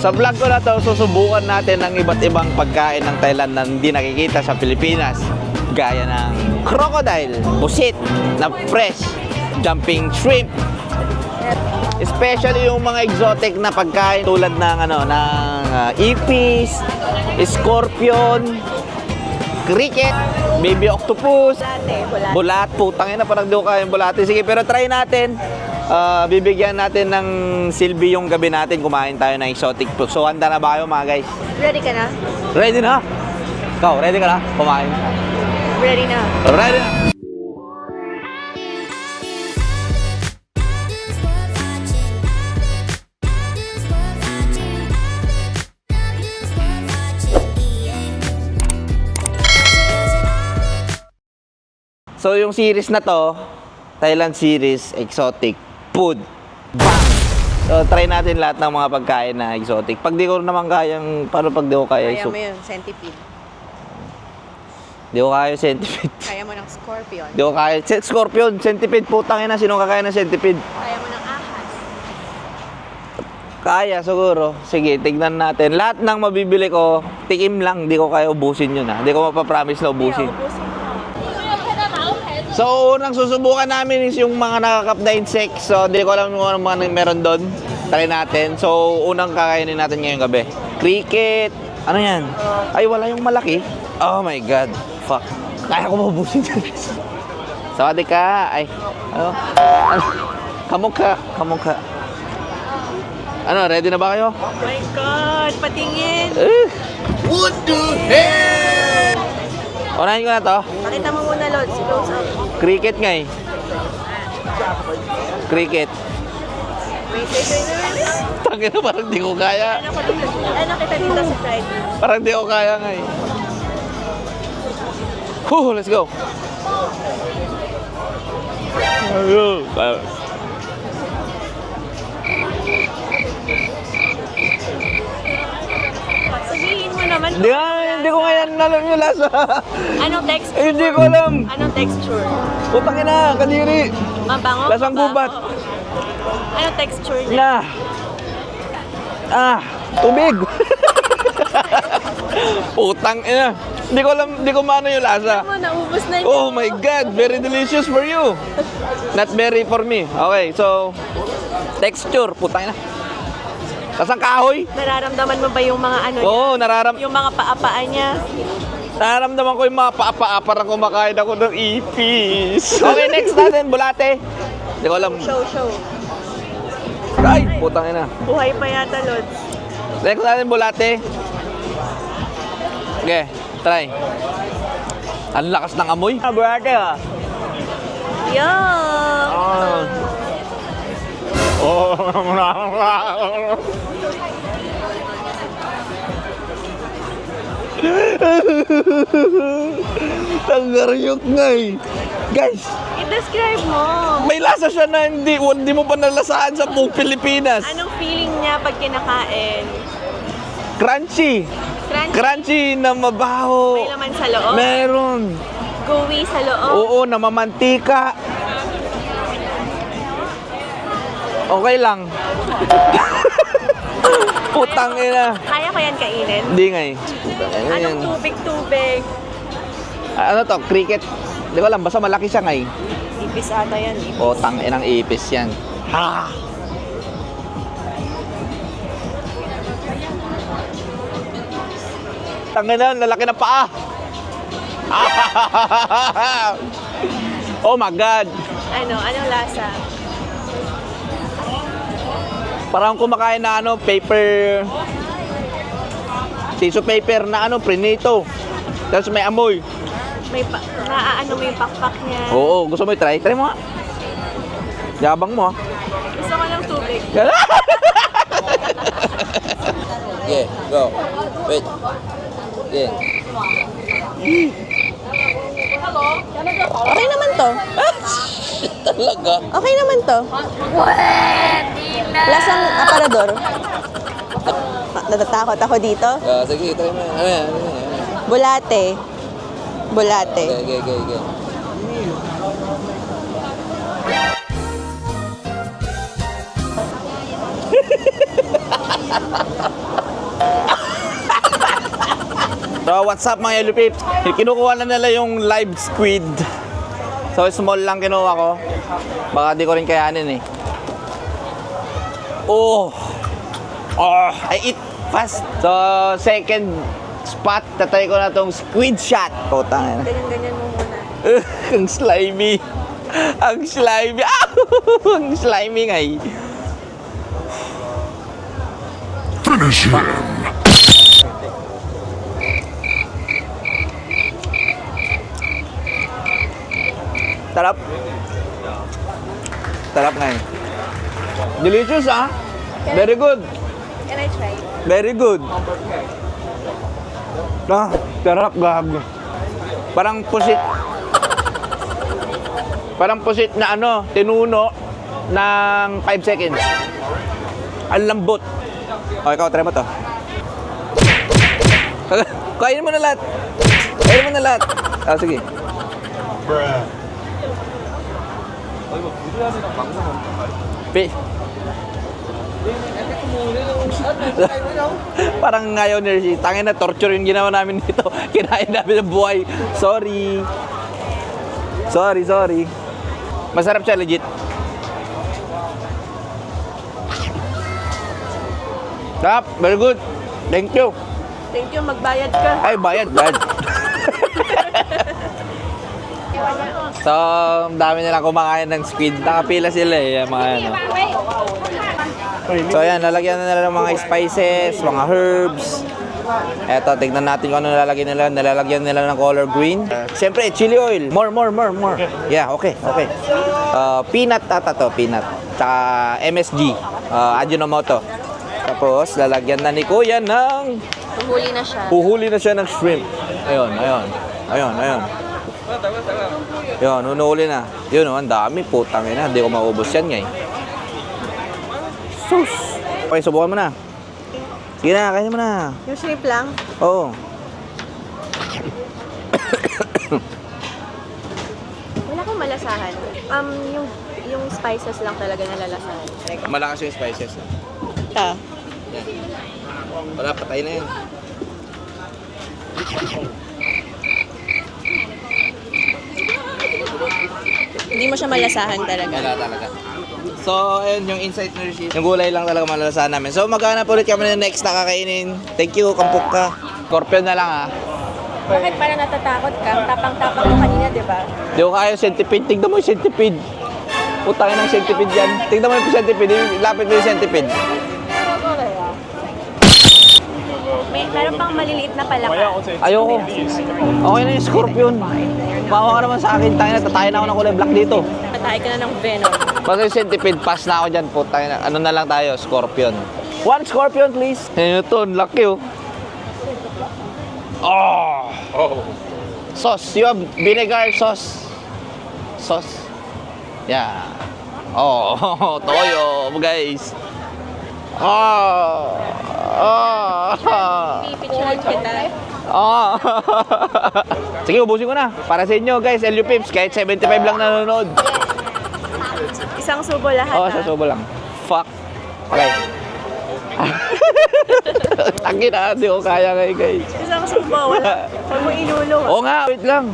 Sa vlog ko na to, susubukan natin ang iba't ibang pagkain ng Thailand na hindi nakikita sa Pilipinas. Gaya ng crocodile, pusit na fresh, jumping shrimp. Especially yung mga exotic na pagkain tulad ng ipis, scorpion, cricket, baby octopus, bulat. Putang ina, parang di ko kaya yung bulate. Sige, pero try natin. Bibigyan natin ng silbi yung gabi natin. Kumain tayo ng exotic food. So, handa na ba kayo mga guys? Ready ka na? Ready na? Ikaw, ready ka na? Kumain? Ready na. Ready na! So, yung series na to, Thailand series, exotic food. Bang! So, try natin lahat ng mga pagkain na exotic. Pag di ko naman kayang, paano pag di ko kaya? Kaya mo yun, centipede. Di ko kaya yung centipede. Kaya mo ng scorpion. Di ko kaya. Scorpion, centipede, putang ina. Sino kakaya ng centipede? Kaya mo ng ahas. Kaya, siguro. Sige, tignan natin. Lahat ng mabibili ko, tikim lang. Di ko kaya ubusin yun, ha. Di ko mapapromise na ubusin. Ubusin mo. So, unang susubukan namin is yung mga nakakap na insects. So, di ko alam kung ano mga meron doon. Try natin. So, unang kakainin natin ngayong gabi. Cricket. Ano yan? Ay, wala yung malaki. Oh my God. Fuck. Kaya ko mabusin dyan. Sawadee ka. Ay. Ano? Kamukha. Kamukha. Ano, ready na ba kayo? Oh my God, patingin. What the hell? Unahin ko na to. Pakita mo muna, Lods. Close up. Cricket nga eh. Cricket. Wait. Tangin na, parang di ko kaya. Ano kita dito sa side? Parang di ko kaya nga eh. Let's go. Sabihin mo naman. Hindi ko ngayon alam yung lasa. Anong texture? Hindi ko alam. Anong texture? Putang ina, kadiri. Mabango? Lasang gubat. Anong texture niya? Tubig. Putang ina. Hindi ko alam, hindi ko maano yung lasa. Ano mo, naubos na yun. Oh my God, very delicious for you. Not very for me. Okay, so texture, putang ina. Lasang kahoy. Nararamdaman mo ba yung mga ano Oo, yung mga paapaan niya? nararamdaman ko yung mga paa-paa parang kumakain ako ng ipis. Okay, next natin, bulate. Hindi ko alam. Show. Ay, putang ina. Buhay pa yata, Lods. Next natin, bulate. Okay, try. Ang lakas ng amoy. Bulate ah. Yuck! Tanggaryok nga eh. Guys, I-describe mo. may lasa siya na hindi mo pa nalasahan sa buong Pilipinas. Anong feeling niya pag kinakain? Crunchy. Crunchy? Crunchy na mabaho. May laman sa loob? Meron. Gooey sa loob? Oo, namamantika. Okay lang. Putang ina. Kaya ko yan kainin? Hindi nga eh. Anong tubig? Ano to? Cricket? Hindi ko alam. Basta malaki siya nga eh. Ipis ata yan. Ipis. O, tang-inang ipis yan. Ha! Tangina, lalaki na paa. Oh my God. Anong lasa? Parang kumakain na paper, tissue paper na prinito. Tapos may amoy. Naaano mo yung pakpak niya? Oo, gusto mo i-try? Try mo nga. Yabang mo ah. Gusto ko ng tubig. Yeah, go. Wait. Yeah. Okay naman to. Talaga? Okay naman to. Lasang aparador. Natatakot ako dito. Sige, try mo. Ano yan? Bulate. Okay. So, what's up mga Yellow Pips? Kinukuha na nila yung live squid. So, small lang kinuha ko. Baka di ko rin kayanin eh. Oh! Oh! I eat fast. So, second spot, tatry ko na tong squid shot. Putang ina. Ganyan-ganyan mo muna. Ang slimy. Ang slimy. Ah! Ang slimy nga eh. Finish him! Sarap. Sarap nga eh. Delicious ah. Very good. Can I try? Very good. Ah, sarap gago. Parang pusit. Parang pusit na ano, tinuno ng 5 seconds. Ang lambot. O, ikaw, try mo to. Kainin mo na lahat. Kainin mo na lahat. Ah, sige. Pi. Parang ngayon Nercy, tangin na torture yung ginawa namin dito. Kinain namin ng buhay. Sorry. Sorry. Masarap siya legit. Sarap, very good. Thank you. Thank you, magbayad ka. Ay, bayad. So, ang dami nilang kumakain ng squid. Nakapila sila eh, mga ano. So, ayan, lalagyan na nila ng mga spices, mga herbs. Eto, tignan natin kung ano nalalagyan nila. Nalalagyan nila ng color green. Siyempre, chili oil. More. Yeah, okay. Peanut ata to, peanut. Tsaka MSG, Ajinomoto. Tapos, lalagyan na ni Kuya ng... Puhuli na siya ng shrimp. Ayun. Yun, nunuuli na. Yun, ang dami. Putang ina. Hindi ko maubos yan, ngay. Sus! Okay, subukan mo na. Sige na, kainin mo na. Yung shrimp lang? Oo. Wala kang malasahan. Yung spices lang talaga nalalasahan. Malakas yung spices. Ta. Wala, patay na yan. Hindi mo siya malasahan talaga. Wala talaga. So, ayun yung insight na receipt. Yung gulay lang talaga malalasahan namin. So, maghanap ulit kami ng next na kakainin. Thank you, kampuk ka. Scorpion na lang ha. Bakit parang natatakot ka? Tapang-tapang mo kanina, di ba? Di ko kaya yung centipede. Tignan mo yung centipede. Putangin ng centipede yan. Tignan mo yung centipede. Lapit mo yung centipede. Meron pang maliliit na palaka. Ayoko. Okay na yung scorpion. Bawa ka naman sa akin. Tangin na, tatayin na ako ng kulay black dito. Patay ka na ng venom. Basta yung centipede, pass na ako dyan. Putangin na. Ano na lang tayo? Scorpion. One scorpion, please. Ayun ito. Laki oh. Oh. Sauce. You have vinegar sauce. Sauce. Yeah. Oh, toyo, guys. Pipicturean kita. Sige, ubusin ko na. Para sa inyo, guys, LU Pips, kahit 75 lang nanonood. Isang subo lahat. Sa subo lang. Fuck. Okay. Tangin na, di ko kaya ngayon, guys. Isang subo, wala. Huwag mo ilulo. Oo nga, wait lang.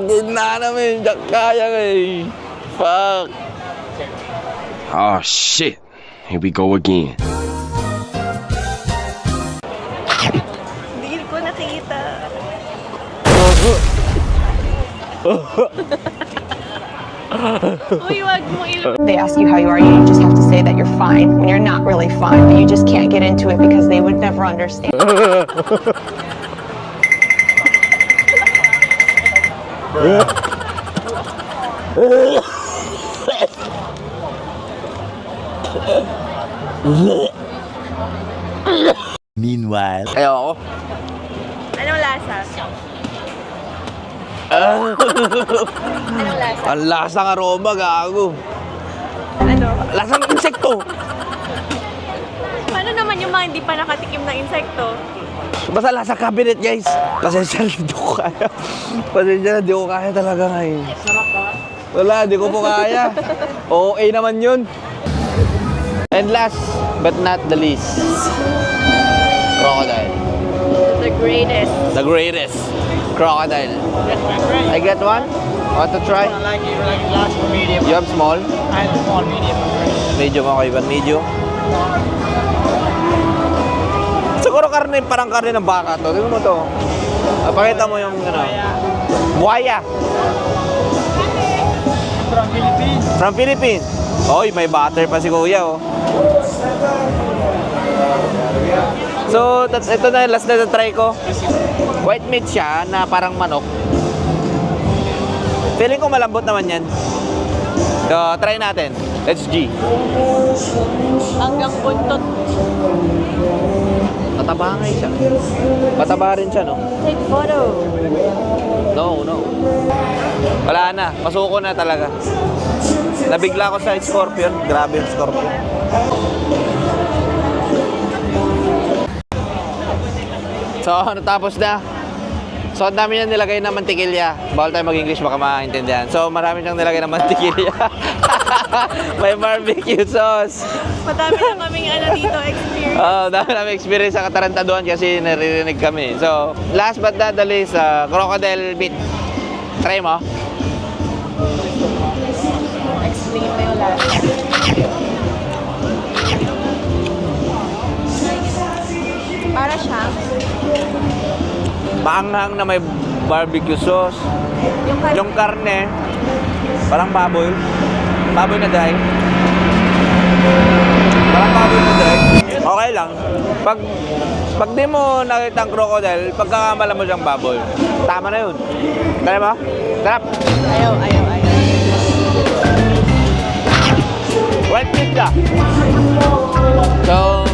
Good na namin, di kaya ngayon. Fuck. Oh shit. Here we go again. Hindi ko nakita. Uy, wag mo ilulo. They ask you how you are, you just have to say that you're fine when you're not really fine, but you just can't get into it because they would never understand. Meanwhile, Ayoko. Anong lasa? Anong lasa? Ang lasang aroma, gago. Ano? Lasang insekto. Paano naman yung mga hindi pa nakatikim ng insekto? Basta lasang cabinet, guys. Pasensya na, di ko kaya. Pasensya na, di ko kaya talaga ngayon. Wala, di ko po kaya. OA naman yun. And last but not the least, crocodile. The greatest. The greatest crocodile. Yes, my friend. I get one. Want to try? I like it large or medium. You have small? I have small, medium, my friend. Medium ako, Ivan. Medium. Siguro karne, parang karne ng baka to. Tingnan mo to. Pakita mo yung ano. Buhaya. From Philippines. From Philippines. Oy, may butter pa si Kuya, oh. So, ito na, last na try ko. White meat siya na parang manok. Feeling ko malambot naman yan. So, try natin. Let's G. Hanggang buntot. Mataba nga siya. Mataba rin siya, no? Take photo. No. Wala na. Masuko na talaga. Nabigla ko sa scorpion. Grabe yung scorpion. So, natapos na. So, ang dami niya nilagay na mantikilya. Bawal tayo mag-English, baka maintindihan. So, marami siyang nilagay na mantikilya. May barbecue sauce. Madami na kaming dito experience. Dami namin experience sa Katarantaduan kasi naririnig kami. So, last but not the least, crocodile meat. Try mo. Explain mo yung last. Para siya. Maanghang na may barbecue sauce. Yung karne, parang baboy. Baboy na dry. Parang baboy na dry. Okay lang. Pag di mo nakita ang crocodile, pagkakamala mo siyang baboy. Tama na yun. Try mo? Sarap. Ayaw. White meat ka. So,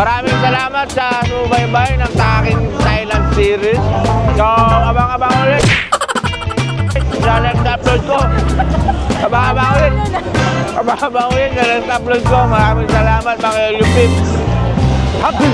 maraming salamat sa subaybay ng aking Thailand series. So, abang-abang ulit. Sa next upload ko. Abang-abang ulit. Abang-abang ulit sa next upload ko. Maraming salamat mga Lupip. Happy!